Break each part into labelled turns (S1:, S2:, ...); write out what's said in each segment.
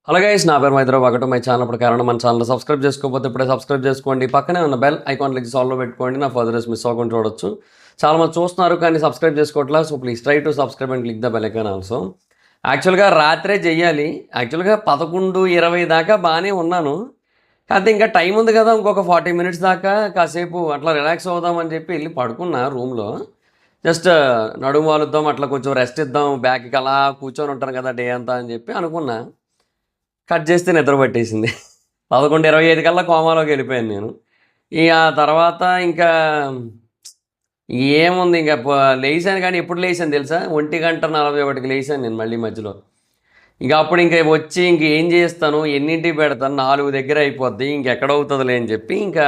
S1: Hello guys, నా పేరు మైత్ర. ఒకటో మై ఛానల్ ఇప్పుడు కారణం మన ఛానల్ సబ్స్క్రైబ్ చేసుకోకపోతే ఇప్పుడే సబ్స్క్రైబ్ చేసుకోండి. పక్కనే ఉన్న బెల్ ఐకాన్ క్లిక్ ఆల్లో పెట్టుకోండి. నా ఫర్దర్స్ మిస్ అవ్వకుండా చూడొచ్చు. చాలా మంది చూస్తున్నారు కానీ సబ్స్క్రైబ్ చేసుకోవట్లా. So please try to subscribe and click the bell icon also. యాక్చువల్గా రాత్రే చెయ్యాలి. యాక్చువల్గా 11:20 దాకా బాగానే ఉన్నాను. కాకపోతే ఇంకా టైం ఉంది కదా, ఇంకొక 40 మినిట్స్ దాకా కాసేపు అట్లా రిలాక్స్ అవుదామని చెప్పి వెళ్ళి పడుకున్నా రూమ్లో. జస్ట్ నడుము వాలుద్దాం, అట్లా కొంచెం రెస్ట్ ఇద్దాం, బ్యాక్కి అలా కూర్చొని ఉంటాను కదా డే అంతా అని చెప్పి అనుకున్నా. కట్ చేస్తే నిద్ర పట్టేసింది. 11:25 కల్లా కోమాలోకి వెళ్ళిపోయాను నేను. ఇక ఆ తర్వాత ఇంకా ఏముంది, ఇంకా లేచాను. కానీ ఎప్పుడు లేచాను తెలుసా? 1:41కి లేచాను నేను మళ్ళీ మధ్యలో. ఇక అప్పుడు ఇంకా వచ్చి ఏం చేస్తాను, ఎన్నింటికి పెడతాను, 4 దగ్గర అయిపోద్ది, ఇంకెక్కడవుతుందిలే అని చెప్పి ఇంకా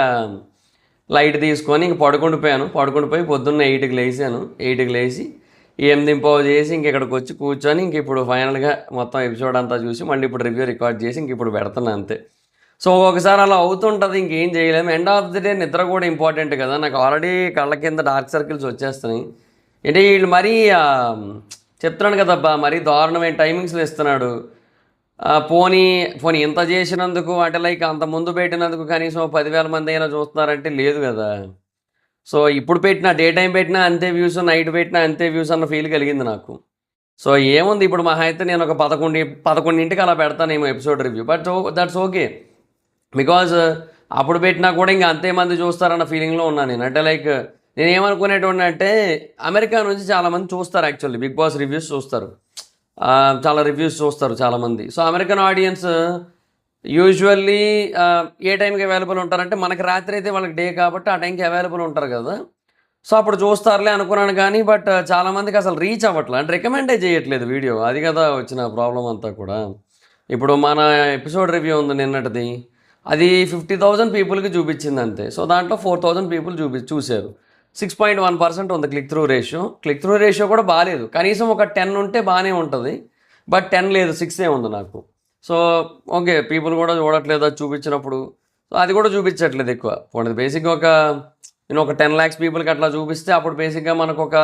S1: లైట్ తీసుకొని ఇంక పడుకుండిపోయి పొద్దున్న 8కి లేచాను. 8కి లేచి 8:15 చేసి ఇక్కడికి వచ్చి కూర్చొని ఇప్పుడు ఫైనల్గా మొత్తం ఎపిసోడ్ అంతా చూసి మళ్ళీ ఇప్పుడు రివ్యూ రికార్డ్ చేసి ఇప్పుడు పెడుతున్నా అంతే. సో ఒక్కొక్కసారి అలా అవుతుంటుంది, ఇంకేం చేయలేము. ఎండ్ ఆఫ్ ది డే నిద్ర కూడా ఇంపార్టెంట్ కదా. నాకు ఆల్రెడీ కళ్ళ కింద డార్క్ సర్కిల్స్ వచ్చేస్తున్నాయి. అంటే వీళ్ళు మరీ చెప్తున్నాను కదబ్బా, మరీ దారుణమైన టైమింగ్స్లో ఇస్తున్నాడు. పోనీ ఇంత చేసినందుకు అంటే లైక్ అంత ముందు పెట్టినందుకు కనీసం 10,000 మంది అయినా చూస్తున్నారంటే లేదు కదా. సో ఇప్పుడు పెట్టినా, డే టైం పెట్టినా అంతే వ్యూస్, నైట్ పెట్టినా అంతే వ్యూస్ అన్న ఫీల్ కలిగింది నాకు. సో ఏముంది, ఇప్పుడు మహా అయితే నేను ఒక 11ంటికి అలా పెడతానేమో episode review. But that's okay, because అప్పుడు పెట్టినా కూడా ఇంకా అంతే మంది చూస్తారన్న ఫీలింగ్లో ఉన్నాను నేను. అంటే లైక్ నేను ఏమనుకునేటువంటి అంటే, అమెరికా నుంచి చాలామంది చూస్తారు యాక్చువల్లీ, బిగ్ బాస్ రివ్యూస్ చూస్తారు, చాలా రివ్యూస్ చూస్తారు చాలామంది. సో అమెరికన్ ఆడియన్స్ యూజువల్లీ ఏ టైంకి అవైలబుల్ ఉంటారంటే, మనకి రాత్రి అయితే వాళ్ళకి డే కాబట్టి ఆ టైంకి అవైలబుల్ ఉంటారు కదా. సో అప్పుడు చూస్తారులే అనుకున్నాను కానీ, బట్ చాలామందికి అసలు రీచ్ అవ్వట్లేదు, అంటే రికమెండే చేయట్లేదు వీడియో. అది కదా వచ్చిన ప్రాబ్లం అంతా కూడా. ఇప్పుడు మన ఎపిసోడ్ రివ్యూ ఉంది నిన్నటిది, అది 50,000 పీపుల్కి చూపించింది అంతే. సో దాంట్లో 4,000 పీపుల్ చూశారు. 6.1% ఉంది క్లిక్ త్రూ రేషియో కూడా బాగాలేదు. కనీసం ఒక 10 ఉంటే బాగానే ఉంటుంది, బట్ 10 లేదు, 6 ఉంది నాకు. సో ఓకే, పీపుల్ కూడా చూడట్లేదు అది చూపించినప్పుడు. సో అది కూడా చూపించట్లేదు ఎక్కువ. పోనీ బేసిక్గా ఒక 10 lakhs పీపుల్కి అట్లా చూపిస్తే అప్పుడు బేసిక్గా మనకు ఒక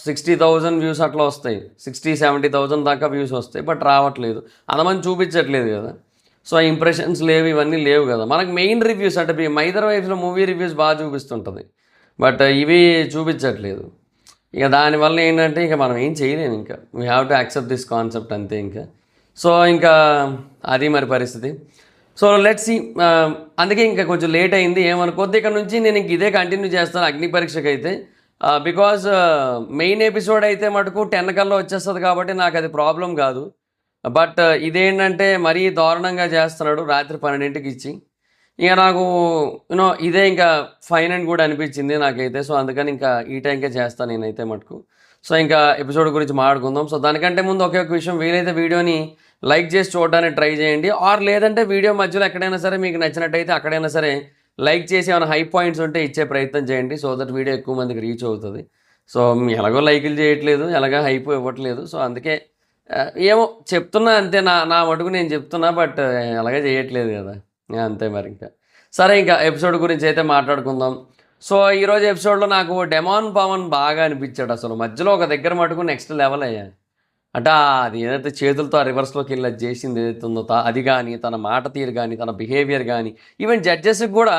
S1: 60,000 వ్యూస్ అట్లా వస్తాయి, 60,000-70,000 దాకా వ్యూస్ వస్తాయి. బట్ రావట్లేదు, అంతమంది చూపించట్లేదు కదా. సో ఇంప్రెషన్స్ లేవు, ఇవన్నీ లేవు కదా. మనకు మెయిన్ రివ్యూస్ అంటే మైదర్ వైఫ్లో మూవీ రివ్యూస్ బాగా చూపిస్తుంటుంది, బట్ ఇవి చూపించట్లేదు. ఇక దానివల్ల ఏంటంటే ఇక మనం ఏం చేయలేము, ఇంకా we have to accept this concept అంతే ఇంకా. సో ఇంకా అది మరి పరిస్థితి. So let's see. అందుకే ఇంకా కొంచెం లేట్ అయింది, ఏమనుకోద్ది. ఇక్కడ నుంచి నేను ఇంక ఇదే కంటిన్యూ చేస్తాను అగ్ని పరీక్షకి అయితే. బికాజ్ మెయిన్ ఎపిసోడ్ అయితే మటుకు 10 కల్లా వచ్చేస్తుంది కాబట్టి నాకు అది ప్రాబ్లం కాదు. బట్ ఇదేంటంటే మరీ దారుణంగా చేస్తున్నాడు రాత్రి 12ంటికి ఇచ్చి. ఇక నాకు ఇదే ఇంకా ఫైన్ అని కూడా అనిపించింది నాకైతే. సో అందుకని ఇంకా ఈ టైంకే చేస్తాను నేనైతే మటుకు. సో ఇంకా ఎపిసోడ్ గురించి మాట్లాడుకుందాం. సో దానికంటే ముందు ఒకే ఒక విషయం, వీలైతే వీడియోని లైక్ చేసి చూడడానికి ట్రై చేయండి. ఆర్ లేదంటే వీడియో మధ్యలో ఎక్కడైనా సరే మీకు నచ్చినట్టయితే అక్కడైనా సరే లైక్ చేసి ఏమైనా హై పాయింట్స్ ఉంటే ఇచ్చే ప్రయత్నం చేయండి, సో దట్ వీడియో ఎక్కువ మందికి రీచ్ అవుతుంది. సో ఎలాగో లైకులు చేయట్లేదు, ఎలాగో హైప్ ఇవ్వట్లేదు. సో అందుకే ఏమో చెప్తున్నా అంతే, నా మటుకు నేను చెప్తున్నా, బట్ ఎలాగే చేయట్లేదు కదా, అంతే మరి. ఇంకా సరే, ఇంకా ఎపిసోడ్ గురించి అయితే మాట్లాడుకుందాం. సో ఈరోజు ఎపిసోడ్లో నాకు డెమాన్ పవన్ బాగా అనిపించాడు. అసలు మధ్యలో ఒక దగ్గర మటుకు నెక్స్ట్ లెవెల్ అయ్యా. అంటే అది ఏదైతే చేతులతో ఆ రివర్స్లోకి వెళ్ళి అది చేసింది ఏదైతే ఉందో అది కానీ, తన మాట తీరు కానీ, తన బిహేవియర్ కానీ, ఈవెన్ జడ్జెస్కి కూడా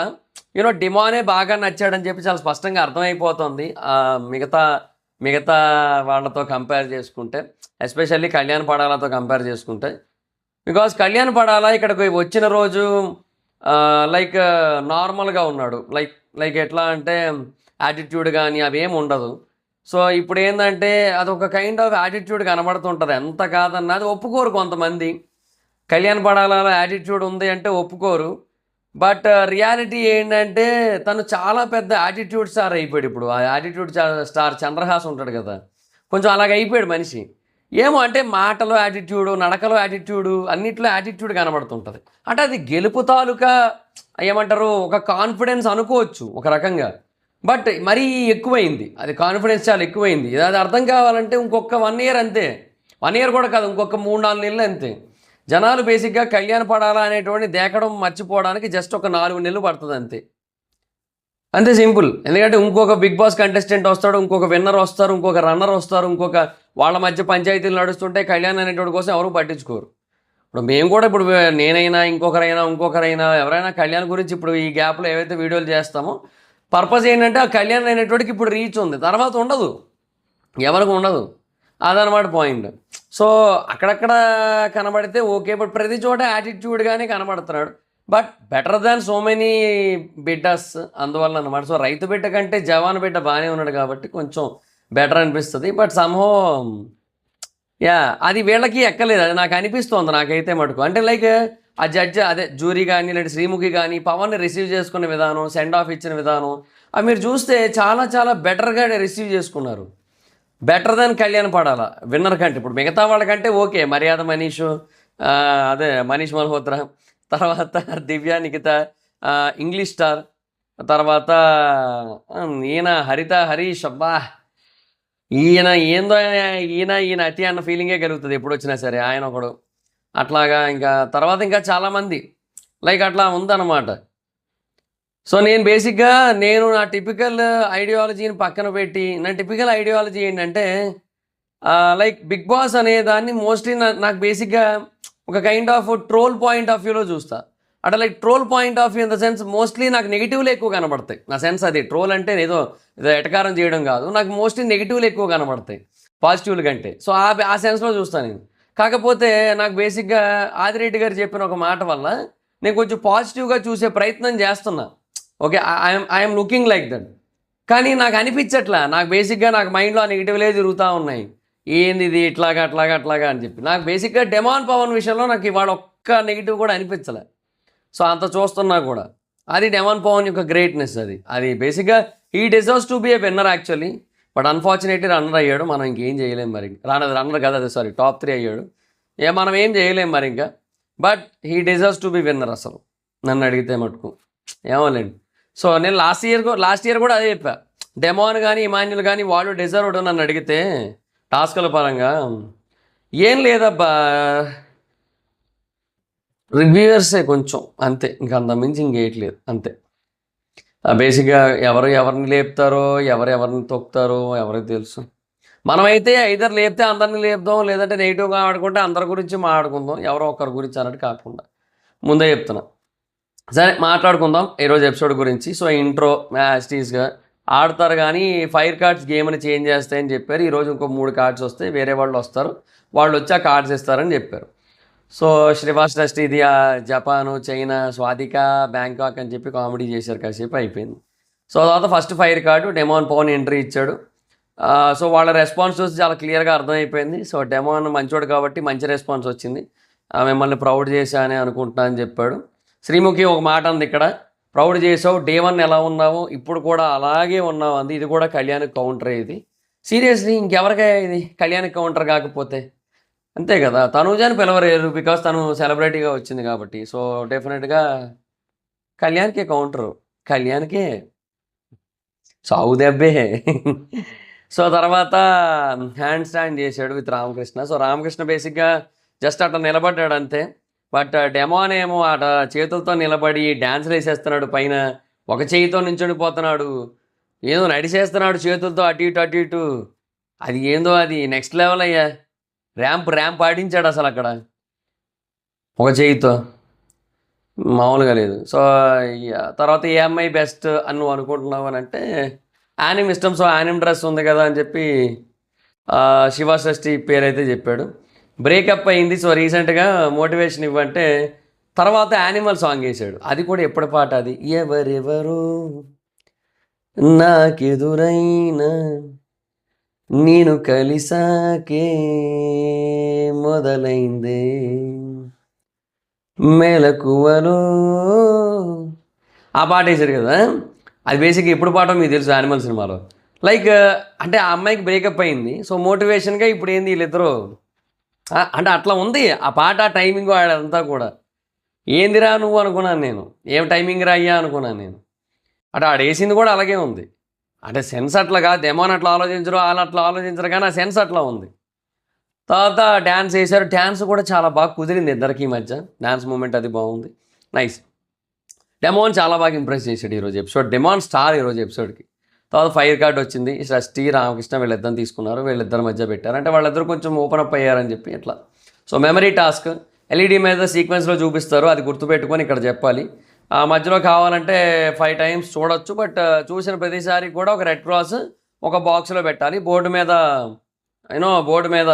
S1: డిమానే బాగా నచ్చాడని చెప్పి చాలా స్పష్టంగా అర్థమైపోతుంది మిగతా వాళ్ళతో కంపేర్ చేసుకుంటే, ఎస్పెషల్లీ కళ్యాణ్ పడాలతో కంపేర్ చేసుకుంటే. బికాజ్ కళ్యాణ్ పడాల ఇక్కడికి వచ్చిన రోజు లైక్ నార్మల్గా ఉన్నాడు, లైక్ ఎట్లా అంటే యాటిట్యూడ్ కానీ అవేం ఉండదు. సో ఇప్పుడు ఏంటంటే అదొక కైండ్ ఆఫ్ యాటిట్యూడ్ కనబడుతుంటుంది. ఎంత కాదన్నా అది ఒప్పుకోరు కొంతమంది. కళ్యాణ్ పడాలలో యాటిట్యూడ్ ఉంది అంటే ఒప్పుకోరు. బట్ రియాలిటీ ఏంటంటే తను చాలా పెద్ద యాటిట్యూడ్ స్టార్ అయిపోయాడు ఇప్పుడు. ఆ యాటిట్యూడ్ స్టార్ చంద్రహాస్ ఉంటాడు కదా, కొంచెం అలాగ అయిపోయాడు మనిషి. ఏమో అంటే మాటలో యాటిట్యూడు, నడకలో యాటిట్యూడు, అన్నిట్లో యాటిట్యూడ్ కనబడుతుంటుంది. అంటే అది గెలుపు తాలూకా ఏమంటారు, ఒక కాన్ఫిడెన్స్ అనుకోవచ్చు ఒక రకంగా. బట్ మరీ ఎక్కువైంది, అది కాన్ఫిడెన్స్ చాలా ఎక్కువైంది. అది అర్థం కావాలంటే ఇంకొక 1 year అంతే, 1 year కూడా కాదు, ఇంకొక 3-4 నెలలు అంతే. జనాలు బేసిక్గా కళ్యాణ్ పడాలా అనేటువంటి దేకడం మర్చిపోవడానికి జస్ట్ ఒక 4 నెలలు పడుతుంది అంతే సింపుల్. ఎందుకంటే ఇంకొక బిగ్ బాస్ కంటెస్టెంట్ వస్తాడు, ఇంకొక విన్నర్ వస్తారు, ఇంకొక రన్నర్ వస్తారు, ఇంకొక వాళ్ళ మధ్య పంచాయతీలు నడుస్తుంటే కళ్యాణ్ అనేటువంటి కోసం ఎవరు పట్టించుకోరు. ఇప్పుడు మేము కూడా ఇప్పుడు నేనైనా ఇంకొకరైనా ఎవరైనా కళ్యాణ్ గురించి ఇప్పుడు ఈ గ్యాప్లో ఏవైతే వీడియోలు చేస్తామో పర్పస్ ఏంటంటే ఆ కళ్యాణ్ అనేటోడికి ఇప్పుడు రీచ్ ఉంది, తర్వాత ఉండదు, ఎవరికి ఉండదు. అదనమాట పాయింట్. సో అక్కడక్కడ కనబడితే ఓకే, బట్ ప్రతి చోట యాటిట్యూడ్గానే కనబడుతున్నాడు. But better than so many బిడ్డస్ అందువల్ల అనమాట. సో రైతు బిడ్డ కంటే జవాన్ బిడ్డ బాగానే ఉన్నాడు కాబట్టి కొంచెం బెటర్ అనిపిస్తుంది. బట్ సమ్హో యా అది వీళ్ళకి ఎక్కలేదు, అది నాకు అనిపిస్తోంది నాకైతే మటుకు. అంటే లైక్ ఆ జడ్జి అదే జూరీ కానీ లేదంటే శ్రీముఖి కానీ పవన్ని రిసీవ్ చేసుకునే విధానం, సెండ్ ఆఫ్ ఇచ్చిన విధానం అవి మీరు చూస్తే చాలా చాలా బెటర్గా రిసీవ్ చేసుకున్నారు. బెటర్ దాన్ కళ్యాణ్ పడాలా విన్నర్ కంటే. ఇప్పుడు మిగతా వాళ్ళకంటే ఓకే, మర్యాద మనీష్, అదే మనీష్ మల్హోత్రా, తర్వాత దివ్య నిఖిత, ఇంగ్లీష్ స్టార్, తర్వాత ఈయన హరీష్. అబ్బా ఈయన ఏందో ఈయన అతి అన్న ఫీలింగే కలుగుతుంది ఎప్పుడు వచ్చినా సరే, ఆయన ఒకడు అట్లాగా. ఇంకా తర్వాత ఇంకా చాలామంది లైక్ అట్లా ఉందన్నమాట. సో నేను బేసిక్గా నా టిపికల్ ఐడియాలజీని పక్కన పెట్టి, నా టిపికల్ ఐడియాలజీ ఏంటంటే లైక్ బిగ్ బాస్ అనే దాన్ని మోస్ట్లీ నాకు బేసిక్గా ఒక kind of troll point of వ్యూలో చూస్తా. అంటే like troll point of view in the sense mostly నాకు నెగిటివ్లు ఎక్కువ కనబడతాయి. నా సెన్స్ అది ట్రోల్ అంటే ఏదో ఎటకారం చేయడం కాదు, నాకు మోస్ట్లీ నెగిటివ్లు ఎక్కువ కనబడతాయి పాజిటివ్ల కంటే. సో ఆ సెన్స్లో చూస్తాను నేను. కాకపోతే నాకు బేసిక్గా ఆదిరెడ్డి గారు చెప్పిన ఒక మాట వల్ల నేను కొంచెం పాజిటివ్గా చూసే ప్రయత్నం చేస్తున్నా. Okay, I'm looking like that. కానీ నాకు అనిపించట్లా, నాకు బేసిక్గా నాకు మైండ్లో ఆ నెగిటివ్లే తిరుగుతూ ఉన్నాయి. ఏంది ఇది అట్లాగా అని చెప్పి నాకు బేసిక్గా డెమాన్ పవన్ విషయంలో నాకు ఇవాళ ఒక్క నెగిటివ్ కూడా అనిపించలే. సో అంత చూస్తున్నా కూడా అది డెమాన్ పవన్ యొక్క గ్రేట్నెస్. అది బేసిక్గా he deserves to be A winner actually. But unfortunately runner అయ్యాడు, మనం ఇంకేం చేయలేం మరి. రన్నర్ కదా, సారీ టాప్ 3 అయ్యాడు, మనం ఏం చేయలేం మరి ఇంకా. But he deserves to be winner అసలు నన్ను అడిగితే మటుకు, ఏమోలేండి. సో నేను లాస్ట్ ఇయర్ కూడా అదే చెప్పా, డెమాన్ కానీ ఇమాన్యుల్ కానీ వాళ్ళు డిజర్వ్డ్ నన్ను అడిగితే టాస్కుల పరంగా. ఏం లేదబ్బా, రివ్యూవర్సే కొంచెం అంతే, ఇంకా అంత మించి ఇంకేయట్లేదు అంతే. బేసిక్గా ఎవరిని లేపుతారో ఎవరిని తొక్కుతారో ఎవరికి తెలుసు. మనమైతే ఐదర్ లేపితే అందరిని లేపుదాం, లేదంటే నెగిటివ్గా ఆడుకుంటే అందరి గురించి మాట్లాడుకుందాం, ఎవరో ఒకరి గురించి అన్నట్టు కాకుండా ముందే చెప్తున్నా. సరే మాట్లాడుకుందాం ఈరోజు ఎపిసోడ్ గురించి. సో ఇంట్రో యాస్టీస్గా ఆడతారు కానీ ఫైర్ కార్డ్స్ గేమ్ని చేంజ్ చేస్తాయని చెప్పారు. ఈరోజు ఇంకో 3 కార్డ్స్ వస్తాయి, వేరే వాళ్ళు వస్తారు, వాళ్ళు వచ్చి ఆ కార్డ్స్ ఇస్తారని చెప్పారు. సో శ్రీవాస్ ట్రస్ట్ ఇది జపాను, చైనా, స్వాతిక, బ్యాంకాక్ అని చెప్పి కామెడీ చేశారు, కాసేపు అయిపోయింది. సో తర్వాత first fire card Demon Pavan entry ఇచ్చాడు. సో వాళ్ళ రెస్పాన్స్ చూసి చాలా క్లియర్గా అర్థమైపోయింది. సో డెమాన్ మంచోడు కాబట్టి మంచి రెస్పాన్స్ వచ్చింది, మిమ్మల్ని ప్రౌడ్ చేశానే అనుకుంటున్నా అని చెప్పాడు. శ్రీముఖి ఒక మాట అంది ఇక్కడ, ప్రౌడ్ చేసావు, డే 1 ఎలా ఉన్నావు ఇప్పుడు కూడా అలాగే ఉన్నావు అంది. ఇది కూడా కళ్యాణ్కి కౌంటరే. ఇది సీరియస్లీ ఇంకెవరికై ఇది కళ్యాణ్కి కౌంటర్ కాకపోతే అంతే కదా. తనూజాని పిలవలేరు బికాస్ తను సెలబ్రిటీగా వచ్చింది కాబట్టి. సో డెఫినెట్గా కళ్యాణ్కే కౌంటరు, కళ్యాణ్కే సాగు దెబ్బే. సో తర్వాత హ్యాండ్ స్టాండ్ చేశాడు విత్ రామకృష్ణ. సో రామకృష్ణ బేసిక్గా జస్ట్ అట్లా నిలబడ్డాడు అంతే. బట్ డెమాన్ ఏమో అట చేతులతో నిలబడి డ్యాన్స్లు వేసేస్తున్నాడు, పైన ఒక చేయితో నించుండిపోతున్నాడు, ఏదో నడిచేస్తున్నాడు చేతులతో అటు ఇటు. అది ఏందో అది నెక్స్ట్ లెవెల్ అయ్యా. ర్యాంప్ ఆడించాడు అసలు అక్కడ ఒక చేయితో, మామూలుగా లేదు. సో తర్వాత ఏ అమ్మాయి బెస్ట్ అని నువ్వు అనుకుంటున్నావు అని అంటే యానిమ్ ఇష్టం. సో యానిమ్ డ్రెస్ ఉంది కదా అని చెప్పి శివషష్ఠి పేరైతే చెప్పాడు. బ్రేకప్ అయింది, సో రీసెంట్గా మోటివేషన్ ఇవ్వంటే తర్వాత యానిమల్ సాంగ్ వేసాడు. అది కూడా ఎప్పటి పాట అది, ఎవరెవరో నాకెదురైనా నేను కలిసాకే మొదలైందే మెలకువలో, ఆ పాట వేసాడు కదా. అది బేసిక్గా ఎప్పుడు పాటో మీకు తెలుసు యానిమల్ సినిమాలో. లైక్ అంటే ఆ అమ్మాయికి బ్రేకప్ అయింది, సో మోటివేషన్గా ఇప్పుడు ఏంది వీళ్ళిద్దరూ అంటే అట్లా ఉంది ఆ పాట, టైమింగ్ అదంతా కూడా. ఏందిరా నువ్వు అనుకున్నాను నేను, ఏం టైమింగ్ రా అయ్యా అనుకున్నాను నేను. అంటే ఆడేసింది కూడా అలాగే ఉంది. అంటే సెన్స్ అట్లా కాదు, డెమాన్ అట్లా ఆలోచించరు, వాళ్ళు అట్లా ఆలోచించరు, కానీ ఆ సెన్స్ అట్లా ఉంది. తర్వాత డ్యాన్స్ వేశారు, డ్యాన్స్ కూడా చాలా బాగా కుదిరింది ఇద్దరికి మధ్య, డ్యాన్స్ మూమెంట్ అది బాగుంది, నైస్. డెమాన్ చాలా బాగా ఇంప్రెస్ చేశాడు ఈరోజు ఎపిసోడ్, డెమాన్ స్టార్ ఈరోజు ఎపిసోడ్కి. తర్వాత ఫైర్ కార్డ్ వచ్చింది, షష్ఠి రామకృష్ణ వీళ్ళిద్దరిని తీసుకున్నారు, వీళ్ళిద్దరి మధ్య పెట్టారు. అంటే వాళ్ళిద్దరు కొంచెం ఓపెన్ అప్ అయ్యారని చెప్పి ఇట్లా. సో మెమరీ టాస్క్ ఎల్ఈడి మీద సీక్వెన్స్లో చూపిస్తారు, అది గుర్తుపెట్టుకొని ఇక్కడ చెప్పాలి. ఆ మధ్యలో కావాలంటే 5 టైమ్స్ చూడొచ్చు, బట్ చూసిన ప్రతిసారి కూడా ఒక రెడ్ క్రాస్ ఒక బాక్స్లో పెట్టాలి. బోర్డు మీద బోర్డు మీద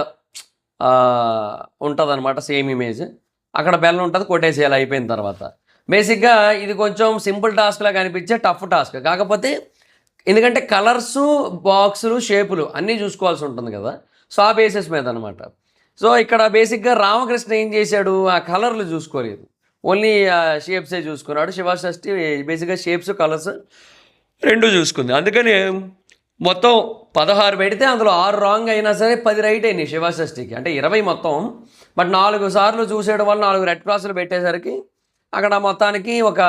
S1: ఉంటుంది అనమాట సేమ్ ఇమేజ్. అక్కడ బెల్ ఉంటుంది, కొట్టేసేయాలి అయిపోయిన తర్వాత. బేసిక్గా ఇది కొంచెం సింపుల్ టాస్క్లా కనిపించే టఫ్ టాస్క్. కాకపోతే ఎందుకంటే కలర్సు, బాక్సులు, షేపులు అన్నీ చూసుకోవాల్సి ఉంటుంది కదా, సో ఆ బేసిస్ మీద అనమాట. సో ఇక్కడ బేసిక్గా రామకృష్ణ ఏం చేశాడు, ఆ కలర్లు చూసుకోలేదు, ఓన్లీ షేప్సే చూసుకున్నాడు. శివషష్ఠి బేసిక్గా షేప్స్, కలర్స్ రెండు చూసుకుంది. అందుకని మొత్తం 16 పెడితే అందులో 6 రాంగ్ అయినా సరే 10 రైట్ అయినాయి శివషష్ఠికి. అంటే 20 మొత్తం, బట్ 4 సార్లు చూసేయడం వల్ల 4 రెడ్ క్రాసులు పెట్టేసరికి అక్కడ మొత్తానికి ఒక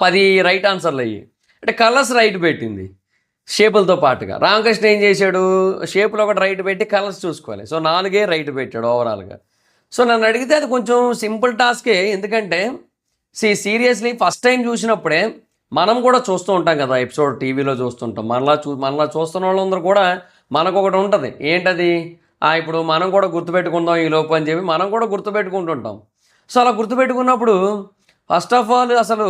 S1: 10 రైట్ ఆన్సర్లు అయ్యి. అంటే కలర్స్ రైట్ పెట్టింది షేపులతో పాటుగా. రామకృష్ణ ఏం చేశాడు, షేపులో ఒకటి రైట్ పెట్టి కలర్స్ చూసుకోవాలి, సో 4 రైట్ పెట్టాడు ఓవరాల్గా. సో నన్ను అడిగితే అది కొంచెం సింపుల్ టాస్కే. ఎందుకంటే సీరియస్లీ ఫస్ట్ టైం చూసినప్పుడే మనం కూడా చూస్తూ ఉంటాం కదా, ఎపిసోడ్ టీవీలో చూస్తుంటాం. మనలా చూస్తున్న వాళ్ళందరూ కూడా మనకు ఒకటి ఉంటుంది, ఏంటది, ఇప్పుడు మనం కూడా గుర్తుపెట్టుకుందాం ఈ లోపు అని చెప్పి మనం కూడా గుర్తుపెట్టుకుంటుంటాం. సో అలా గుర్తుపెట్టుకున్నప్పుడు ఫస్ట్ ఆఫ్ ఆల్ అసలు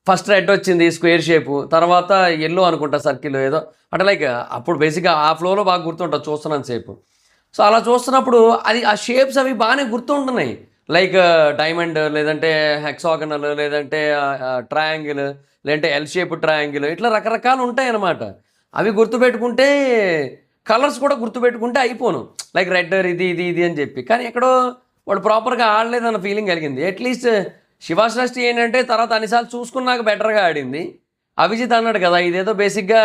S1: ఫస్ట్ రెడ్ వచ్చింది స్క్వేర్ షేపు, తర్వాత ఎల్లో అనుకుంటా సర్కిల్ ఏదో, అంటే లైక్ అప్పుడు బేసిక్గా ఆ ఫ్లోలో బాగా గుర్తుంటుంది చూస్తున్నాను సేపు. సో అలా చూస్తున్నప్పుడు అది ఆ షేప్స్ అవి బాగానే గుర్తుంటున్నాయి, లైక్ డైమండ్, లేదంటే హెక్సాగనల్, లేదంటే ట్రయాంగిల్, లేదంటే ఎల్ షేప్ ట్రయాంగిల్, ఇట్లా రకరకాలు ఉంటాయి అన్నమాట. అవి గుర్తుపెట్టుకుంటే కలర్స్ కూడా గుర్తుపెట్టుకుంటే అయిపోను, లైక్ రెడ్ ఇది ఇది ఇది అని చెప్పి. కానీ ఎక్కడో వాడు ప్రాపర్గా ఆడలేదన్న ఫీలింగ్ కలిగింది. అట్లీస్ట్ శివషష్ఠి ఏంటంటే తర్వాత అన్నిసార్లు చూసుకున్నాక బెటర్గా ఆడింది. అభిజిత్ అన్నాడు కదా, ఇదేదో బేసిక్గా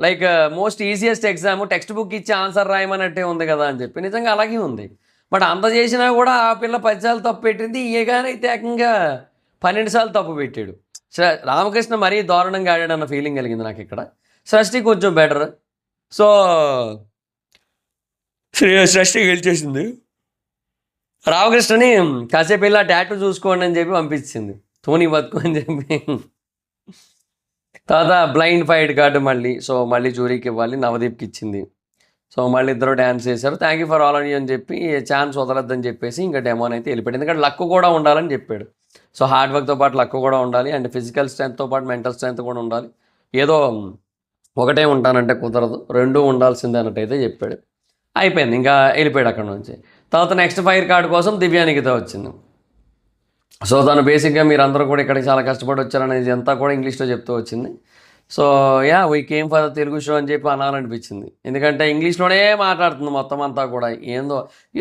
S1: like most easiest exam, text book ఇచ్చి ఆన్సర్ రాయమన్నట్టే ఉంది కదా అని చెప్పి. నిజంగా అలాగే ఉంది. బట్ అంత చేసినా కూడా ఆ పిల్ల 10 సార్లు తప్పు పెట్టింది, ఈగానైతే ఏకంగా 12 సార్లు తప్పు పెట్టాడు. రామకృష్ణ మరీ దారుణంగా ఆడాడన్న ఫీలింగ్ కలిగింది నాకు ఇక్కడ. షష్ఠి కొంచెం బెటర్. సో షష్ఠి గెలిచేసింది. రామకృష్ణని కాసేపు వెళ్ళి ఆ టాటూ చూసుకోండి అని చెప్పి పంపించింది, ధోని బతుకు అని చెప్పి. తర్వాత బ్లైండ్ ఫైట్ కార్డు మళ్ళీ జూరీకి ఇవ్వాలి, నవదీప్కి ఇచ్చింది. సో మళ్ళీ ఇద్దరు డ్యాన్స్ చేశారు. థ్యాంక్ యూ ఫర్ ఆల్ అని చెప్పి ఛాన్స్ వదలొద్దని చెప్పేసి ఇంకా డెమోన్ అయితే వెళ్ళిపోయాడు. ఎందుకంటే లక్ కూడా ఉండాలని చెప్పాడు. సో హార్డ్ వర్క్తో పాటు లక్ కూడా ఉండాలి, అండ్ ఫిజికల్ స్ట్రెంత్తో పాటు మెంటల్ స్ట్రెంత్ కూడా ఉండాలి. ఏదో ఒకటే ఉంటానంటే కుదరదు, రెండూ ఉండాల్సిందే అన్నట్టయితే చెప్పాడు. అయిపోయింది, ఇంకా వెళ్ళిపోయాడు అక్కడ నుంచి. తర్వాత నెక్స్ట్ ఫైర్ కార్డు కోసం దివ్యానికితో వచ్చింది. సో తను బేసిక్గా మీరందరూ కూడా ఇక్కడికి చాలా కష్టపడి వచ్చారనేది అంతా కూడా ఇంగ్లీష్లో చెప్తూ వచ్చింది. So we came for the Telugu show అని చెప్పి అనాలనిపించింది. ఎందుకంటే ఇంగ్లీష్లోనే మాట్లాడుతుంది మొత్తం అంతా కూడా.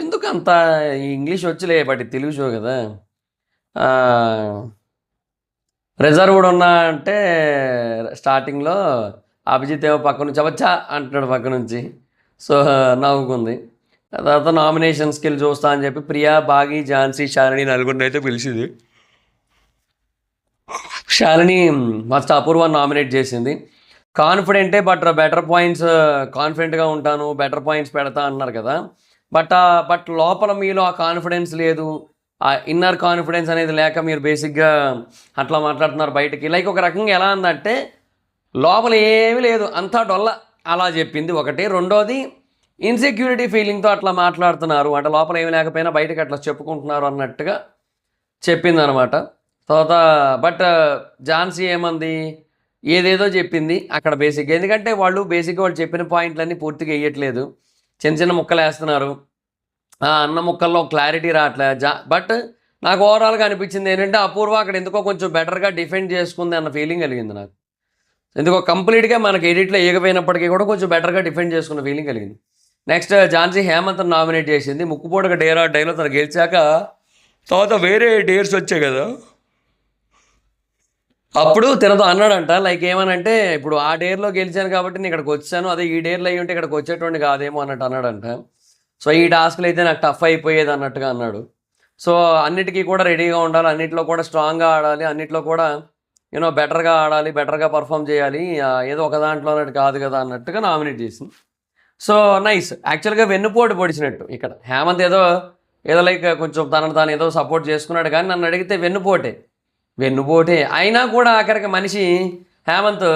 S1: ఎందుకు అంత ఇంగ్లీష్ వచ్చిలే, బట్ తెలుగు షో కదా. రిజర్వ్డ్ ఉన్నా అంటే స్టార్టింగ్లో అభిజిత్ ఏమో పక్క నుంచి అవచ్చా అంటున్నాడు పక్క నుంచి. సో నవ్వుకుంది. తర్వాత నామినేషన్ స్కిల్ చూస్తా అని చెప్పి ప్రియా, బాగి, ఝాన్సీ, శాలిని నలుగురిని అయితే పిలిచింది. శాలిని ఫస్ట్ అపూర్వ నామినేట్ చేసింది. కాన్ఫిడెంటే, బట్ బెటర్ పాయింట్స్, కాన్ఫిడెంట్గా ఉంటాను, బెటర్ పాయింట్స్ పెడతా అన్నారు కదా. బట్ లోపల మీలో ఆ కాన్ఫిడెన్స్ లేదు, ఆ ఇన్నర్ కాన్ఫిడెన్స్ అనేది లేక మీరు బేసిక్గా అట్లా మాట్లాడుతున్నారు బయటికి. లైక్ ఒక రకంగా ఎలా ఉందంటే లోపల ఏమీ లేదు, అంతా డొల్ల అలా చెప్పింది ఒకటి. రెండోది ఇన్సెక్యూరిటీ ఫీలింగ్తో అట్లా మాట్లాడుతున్నారు, అంటే లోపల ఏమి లేకపోయినా బయటకు అట్లా చెప్పుకుంటున్నారు అన్నట్టుగా చెప్పింది అనమాట. తర్వాత బట్ ఝాన్సీ ఏమంది, ఏదేదో చెప్పింది అక్కడ బేసిక్గా. ఎందుకంటే వాళ్ళు చెప్పిన పాయింట్లన్నీ పూర్తిగా వేయట్లేదు, చిన్న చిన్న ముక్కలు వేస్తున్నారు. అన్న ముక్కల్లో క్లారిటీ రావట్లే. బట్ నాకు ఓవరాల్గా అనిపించింది ఏంటంటే అపూర్వ అక్కడ ఎందుకో కొంచెం బెటర్గా డిఫెండ్ చేసుకుంది అన్న ఫీలింగ్ కలిగింది నాకు. ఎందుకో కంప్లీట్గా మనకి ఎడిట్లో ఏగపోయినప్పటికీ కూడా కొంచెం బెటర్గా డిఫెండ్ చేసుకున్న ఫీలింగ్ కలిగింది. నెక్స్ట్ ఝాన్సీ హేమంత్ని నామినేట్ చేసింది. ముక్కుపోటుగా డేర్ ఆర్ డైలో తను గెలిచాక తర్వాత వేరే డేర్స్ వచ్చాయి కదా, అప్పుడు తినతో అన్నాడంట, లైక్ ఏమనంటే ఇప్పుడు ఆ డేర్లో గెలిచాను కాబట్టి నేను ఇక్కడికి వచ్చాను, అదే ఈ డేర్లో అయ్యి ఉంటే ఇక్కడికి వచ్చేటువంటి కాదేమో అన్నట్టు అన్నాడంట. సో ఈ టాస్క్లు అయితే నాకు టఫ్ అయిపోయేది అన్నట్టుగా అన్నాడు. సో అన్నిటికీ కూడా రెడీగా ఉండాలి, అన్నిట్లో కూడా స్ట్రాంగ్గా ఆడాలి, అన్నిట్లో కూడా బెటర్గా ఆడాలి, బెటర్గా పర్ఫామ్ చేయాలి, ఏదో ఒక దాంట్లో అన్నట్టు కాదు కదా అన్నట్టుగా నామినేట్ చేసింది. So nice. యాక్చువల్గా వెన్నుపోటు పొడిచినట్టు ఇక్కడ హేమంత్ ఏదో లైక్ కొంచెం తనను తాను ఏదో సపోర్ట్ చేసుకున్నాడు, కానీ నన్ను అడిగితే వెన్నుపోటే అయినా కూడా ఆఖరికి మనిషి హేమంత్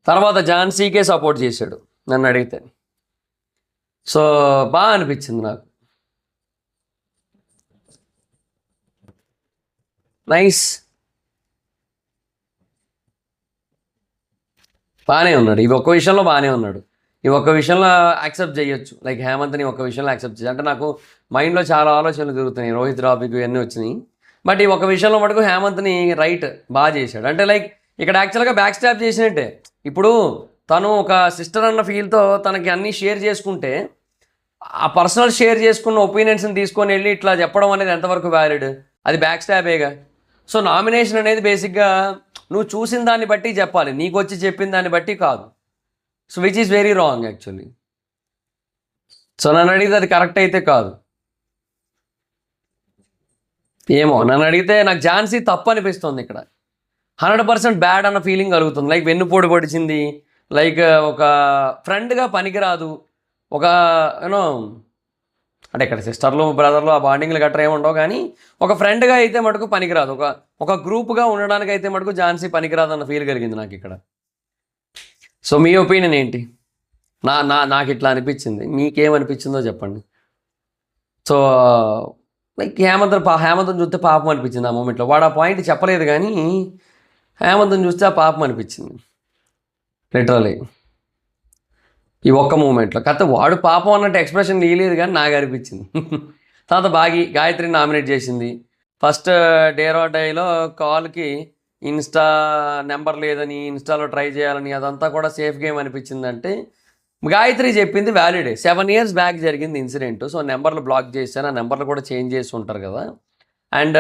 S1: తర్వాత ఝాన్సీకే సపోర్ట్ చేశాడు నన్ను అడిగితే. సో బాగా అనిపించింది నాకు. నైస్. బాగానే ఉన్నాడు, ఈ ఒక్క విషయంలో బాగానే ఉన్నాడు. ఈ ఒక్క విషయంలో యాక్సెప్ట్ చేయొచ్చు, లైక్ హేమంత్ని ఒక్క విషయంలో యాక్సెప్ట్ చేయొచ్చు. అంటే నాకు మైండ్లో చాలా ఆలోచనలు తిరుగుతున్నాయి, రోహిత్ టాపిక్ ఇవన్నీ వచ్చినాయి. బట్ ఈ ఒక విషయంలో మటుకు హేమంత్ని రైట్ బాగా చేశాడు. అంటే లైక్ ఇక్కడ యాక్చువల్గా బ్యాక్ స్టాప్ చేసినట్టే. ఇప్పుడు తను ఒక సిస్టర్ అన్న ఫీల్తో తనకి అన్నీ షేర్ చేసుకుంటే, ఆ పర్సనల్ షేర్ చేసుకున్న ఒపీనియన్స్ని తీసుకొని వెళ్ళి ఇట్లా చెప్పడం అనేది ఎంతవరకు వ్యాలిడ్? అది బ్యాక్ స్టాపేగా. సో నామినేషన్ అనేది బేసిక్గా నువ్వు చూసిన దాన్ని బట్టి చెప్పాలి, నీకు వచ్చి చెప్పిన దాన్ని బట్టి కాదు. So which is very wrong actually. So నన్ను అడిగితే అది కరెక్ట్ అయితే కాదు. ఏమో నన్ను అడిగితే నాకు ఝాన్సీ తప్పు అనిపిస్తుంది ఇక్కడ. 100% బ్యాడ్ అన్న ఫీలింగ్ కలుగుతుంది. లైక్ వెన్నుపోటు పొడిచింది, లైక్ ఒక ఫ్రెండ్గా పనికిరాదు, ఒక యూనో అంటే ఇక్కడ సిస్టర్లు బ్రదర్లు ఆ బాండింగ్లు గట్రా ఏమి ఉండవు, కానీ ఒక ఫ్రెండ్గా అయితే మటుకు పనికిరాదు, ఒక గ్రూప్గా ఉండడానికి అయితే మటుకు ఝాన్సీ పనికిరాదు అన్న ఫీల్ కలిగింది నాకు ఇక్కడ. సో మీ ఒపీనియన్ ఏంటి? నాకు ఇట్లా అనిపించింది, మీకేమనిపించిందో చెప్పండి. సో లైక్ హేమంత్ని చూస్తే పాపం అనిపించింది ఆ మూమెంట్లో. వాడు ఆ పాయింట్ చెప్పలేదు, కానీ హేమంత్ని చూస్తే ఆ పాపం అనిపించింది లిటరలీ ఈ ఒక్క మూమెంట్లో. కాకపోతే వాడు పాపం అన్నట్టు ఎక్స్ప్రెషన్ ఇవ్వలేదు, కానీ నాకు అనిపించింది. తర్వాత గాయత్రి నామినేట్ చేసింది. ఫస్ట్ డేలో కాల్కి ఇన్స్టా నెంబర్ లేదని, ఇన్స్టాలో ట్రై చేయాలని, అదంతా కూడా సేఫ్ గేమ్ అనిపించింది. అంటే గాయత్రి చెప్పింది వ్యాలిడే. 7 years బ్యాక్ జరిగింది ఇన్సిడెంట్. సో నెంబర్లు బ్లాక్ చేశాను, ఆ నెంబర్లు కూడా చేంజ్ చేసి ఉంటారు కదా, అండ్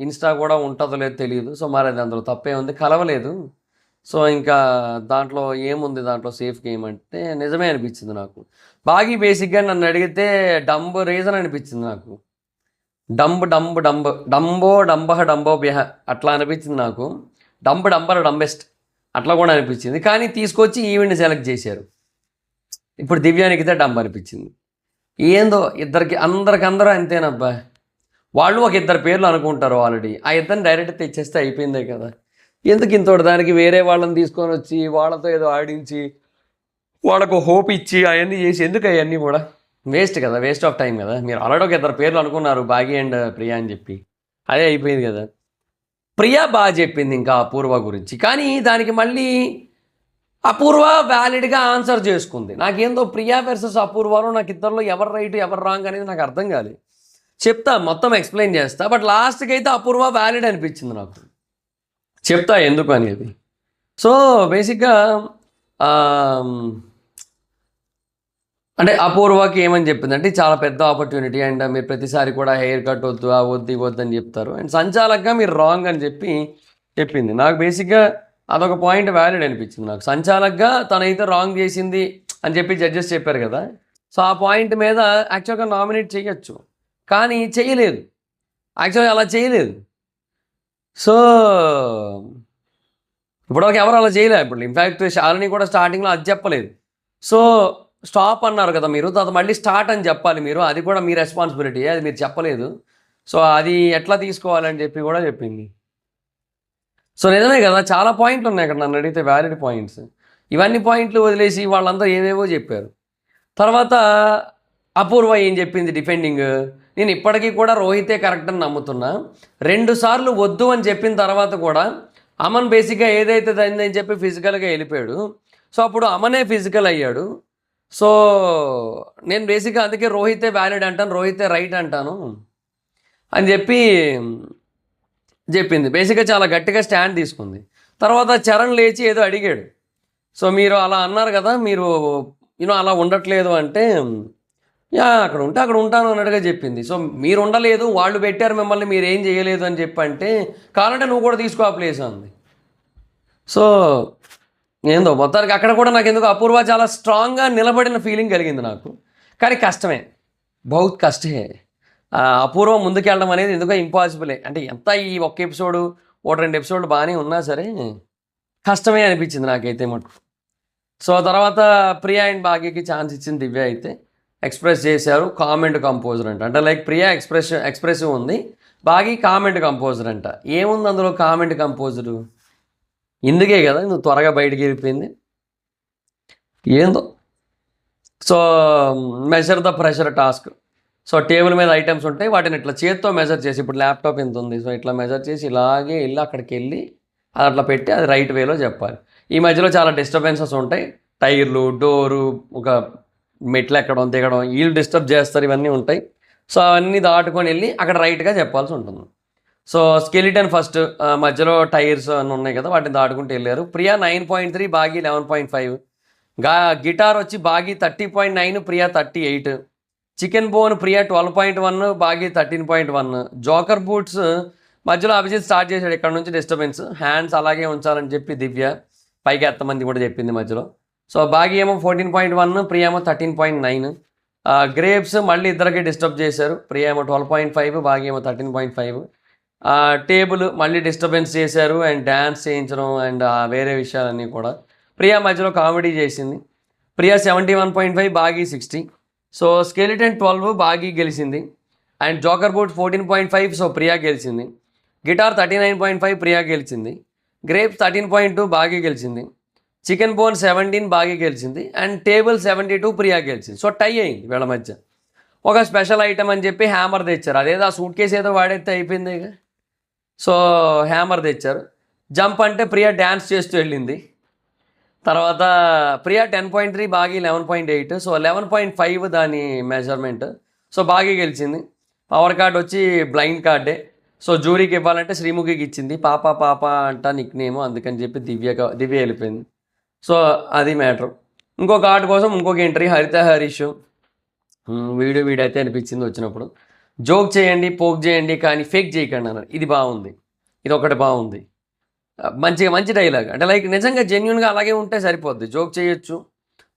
S1: ఇన్స్టా కూడా ఉంటుందో లేదో తెలియదు. సో మరి అది అందులో తప్పే ఉంది, కలవలేదు. సో ఇంకా దాంట్లో ఏముంది, దాంట్లో సేఫ్ గేమ్ అంటే నిజమే అనిపించింది నాకు. బేసిక్గా నన్ను అడిగితే డంబ్ రీజన్ అనిపించింది నాకు. డంబో బ్యహ అట్లా అనిపించింది నాకు. డంబెస్ట్ అట్లా కూడా అనిపించింది. కానీ తీసుకొచ్చి ఈవెంట్ని సెలెక్ట్ చేశారు. ఇప్పుడు దివ్యానికి డంబ్ అనిపించింది. ఏందో అందరూ అంతేనబ్బా. వాళ్ళు ఒక 2 పేర్లు అనుకుంటారు ఆల్రెడీ, ఆ 2 డైరెక్ట్ తెచ్చేస్తే అయిపోయిందే కదా. ఎందుకు ఇంతటి దానికి వేరే వాళ్ళని తీసుకొని వచ్చి వాళ్ళతో ఏదో ఆడించి వాళ్ళకు హోప్ ఇచ్చి అవన్నీ చేసి ఎందుకు? అవన్నీ కూడా వేస్ట్ కదా, వేస్ట్ ఆఫ్ టైం కదా. మీరు ఆల్రెడీ ఒక 2 పేర్లు అనుకున్నారు, భాగి అండ్ ప్రియా అని చెప్పి, అదే అయిపోయింది కదా. ప్రియా బాగా చెప్పింది ఇంకా అపూర్వ గురించి, కానీ దానికి మళ్ళీ అపూర్వ వ్యాలిడ్గా ఆన్సర్ చేసుకుంది. నాకేందో ప్రియా వర్సెస్ అపూర్వలో నాకు ఇద్దరిలో ఎవరు రైట్ ఎవరు రాంగ్ అనేది నాకు అర్థం కాలేదు. చెప్తా, మొత్తం ఎక్స్ప్లెయిన్ చేస్తా, బట్ లాస్ట్కి అయితే అపూర్వ వ్యాలిడ్ అనిపించింది నాకు. చెప్తా ఎందుకు అనేది. సో బేసిక్గా అంటే అపూర్వకి ఏమని చెప్పింది అంటే, చాలా పెద్ద ఆపర్చునిటీ అండ్ మీరు ప్రతిసారి కూడా హెయిర్ కట్ వద్దు, ఆ వద్దు అని చెప్తారు, అండ్ సంచాలకగా మీరు రాంగ్ అని చెప్పింది. నాకు బేసిక్గా అదొక పాయింట్ వ్యాలిడ్ అనిపించింది నాకు. సంచాలకగా తనైతే రాంగ్ చేసింది అని చెప్పి జడ్జెస్ చెప్పారు కదా. సో ఆ పాయింట్ మీద యాక్చువల్గా నామినేట్ చేయొచ్చు, కానీ చేయలేదు. యాక్చువల్గా అలా చేయలేదు. సో ఇప్పటివరకు ఎవరు అలా చేయలేదు. ఇప్పుడు ఇన్ఫ్యాక్ట్ శాలిని కూడా స్టార్టింగ్లో అది చెప్పలేదు. సో స్టాప్ అన్నారు కదా మీరు, తర్వాత మళ్ళీ స్టార్ట్ అని చెప్పాలి మీరు, అది కూడా మీ రెస్పాన్సిబిలిటీ, అది మీరు చెప్పలేదు. సో అది ఎట్లా తీసుకోవాలని చెప్పి కూడా చెప్పింది. సో నిజమే కదా, చాలా పాయింట్లు ఉన్నాయి అక్కడ నన్ను అడిగితే, వ్యాలిడ్ పాయింట్స్. ఇవన్నీ పాయింట్లు వదిలేసి వాళ్ళందరూ ఏవేవో చెప్పారు. తర్వాత అపూర్వ ఏం చెప్పింది డిఫెండింగ్, నేను ఇప్పటికీ కూడా రోహితే కరెక్ట్ అని నమ్ముతున్నా. 2 సార్లు వద్దు అని చెప్పిన తర్వాత కూడా అమన్ బేసిక్గా ఏదైతే అయిందని చెప్పి ఫిజికల్గా వెళ్ళిపోయాడు. సో అప్పుడు అమనే ఫిజికల్ అయ్యాడు. సో నేను బేసిక్గా అందుకే రోహితే వ్యాలిడ్ అంటాను, రోహితే రైట్ అంటాను అని చెప్పింది. బేసిక్గా చాలా గట్టిగా స్టాండ్ తీసుకుంది. తర్వాత చరణ్ లేచి ఏదో అడిగాడు. సో మీరు అలా అన్నారు కదా, మీరు అలా ఉండట్లేదు అంటే, అక్కడ ఉంటాను అన్నట్టుగా చెప్పింది. సో మీరు ఉండలేదు, వాళ్ళు పెట్టారు మిమ్మల్ని, మీరు ఏం చేయలేదు అని చెప్పంటే, కావాలంటే నువ్వు కూడా తీసుకో ఆ ప్లేస్ అంది. సో ఏందో మొత్తానికి అక్కడ కూడా నాకు ఎందుకు అపూర్వ చాలా స్ట్రాంగ్గా నిలబడిన ఫీలింగ్ కలిగింది నాకు. కానీ కష్టమే, బహుత్ కష్టమే. అపూర్వ ముందుకెళ్ళడం అనేది ఎందుకో ఇంపాసిబులే. అంటే ఎంత ఈ ఒక్క ఎపిసోడు 1-2 ఎపిసోడ్లు బాగానే ఉన్నా సరే కష్టమే అనిపించింది నాకైతే మటుకు. సో తర్వాత ప్రియా అండ్ భాగ్యకి ఛాన్స్ ఇచ్చింది దివ్య అయితే ఎక్స్ప్రెస్ చేశారు. కామెంట్ కంపోజర్ అంట, అంటే లైక్ ప్రియా ఎక్స్ప్రెసివ్ ఉంది, భాగి కామెంట్ కంపోజర్ అంట. ఏముంది అందులో కామెంట్ కంపోజరు? ఇందుకే కదా నువ్వు త్వరగా బయటికి వెళ్ళిపోయింది. ఏందో so measure the pressure task. So table మీద ఐటమ్స్ ఉంటాయి, వాటిని ఇట్లా చేత్తో మెజర్ చేసి, ఇప్పుడు ల్యాప్టాప్ ఎంత ఉంది, సో ఇట్లా మెజర్ చేసి ఇలాగే వెళ్ళి అక్కడికి వెళ్ళి అది అట్లా పెట్టి అది రైట్ వేలో చెప్పాలి. ఈ మధ్యలో చాలా డిస్టర్బెన్సెస్ ఉంటాయి, టైర్లు, డోరు, ఒక మెట్లు ఎక్కడం దిగడం, వీళ్ళు డిస్టర్బ్ చేస్తారు, ఇవన్నీ ఉంటాయి. సో అవన్నీ దాటుకొని వెళ్ళి అక్కడ రైట్గా చెప్పాల్సి ఉంటుంది. సో స్కెలిటన్ ఫస్ట్, మధ్యలో టైర్స్ అన్నీ ఉన్నాయి కదా, వాటిని దాటుకుంటూ వెళ్ళారు. ప్రియా 9.3, బాగి 11.5. గిటార్ వచ్చి బాగి 30.9, ప్రియా 38. చికెన్ బోన్ ప్రియా 12.1, బాగి 13.1. జోకర్ బూట్స్ మధ్యలో అభిజిత్ స్టార్ట్ చేశాడు, ఇక్కడ నుంచి డిస్టర్బెన్స్, హ్యాండ్స్ అలాగే ఉంచాలని చెప్పి దివ్య పైకి ఎత్తమంది కూడా చెప్పింది మధ్యలో. సో బాగి ఏమో 14.1, ప్రియా ఏమో 13.9. గ్రేప్స్ మళ్ళీ ఇద్దరికి డిస్టర్బ్ చేశారు, ప్రియా ఏమో 12.5, బాగి ఏమో 13.5. టేబుల్ మళ్ళీ డిస్టర్బెన్స్ చేశారు అండ్ డ్యాన్స్ చేయించడం అండ్ వేరే విషయాలన్నీ కూడా. ప్రియా మధ్యలో కామెడీ చేసింది. ప్రియా 71.5, బాగి 60. సో స్కెలిటన్ 12, బాగి గెలిచింది. And joker boot 14.5, so Priya గెలిచింది. గిటార్ 39.5, ప్రియా గెలిచింది. గ్రేప్స్ 13.2, బాగి గెలిచింది. చికెన్ బోన్ 17, బాగి గెలిచింది. అండ్ టేబుల్ 72, ప్రియా గెలిచింది. సో టై అయింది వీళ్ళ మధ్య. ఒక స్పెషల్ ఐటమ్ అని చెప్పి హ్యామర్ తెచ్చారు, అదేదో ఆ సూట్ కేసు ఏదో వాడైతే అయిపోయింది ఇక. సో హ్యామర్ తెచ్చారు. జంప్ అంటే ప్రియా డ్యాన్స్ చేస్తూ వెళ్ళింది. తర్వాత ప్రియా 10.3, బాగి 11.8. సో 11.5 దాని మెజర్మెంట్. సో బాగి గెలిచింది. పవర్ కార్డ్ వచ్చి బ్లైండ్ కార్డే. సో జూరీకి ఇవ్వాలంటే శ్రీముఖికి ఇచ్చింది, పాప పాప అంట నిక్ నేమ్, అందుకని చెప్పి దివ్య వెళ్ళిపోయింది. సో అది మ్యాటర్. ఇంకో కార్డు కోసం ఇంకొక ఎంట్రీ, హరిత హరీష్. వీడైతే అనిపించింది వచ్చినప్పుడు. జోక్ చేయండి, పోక్ చేయండి, కానీ ఫేక్ చేయకండి అన్నారు. ఇది బాగుంది, ఇది ఒకటి బాగుంది, మంచి డైలాగ్. అంటే లైక్ నిజంగా జెన్యున్గా అలాగే ఉంటే సరిపోద్ది. జోక్ చేయొచ్చు,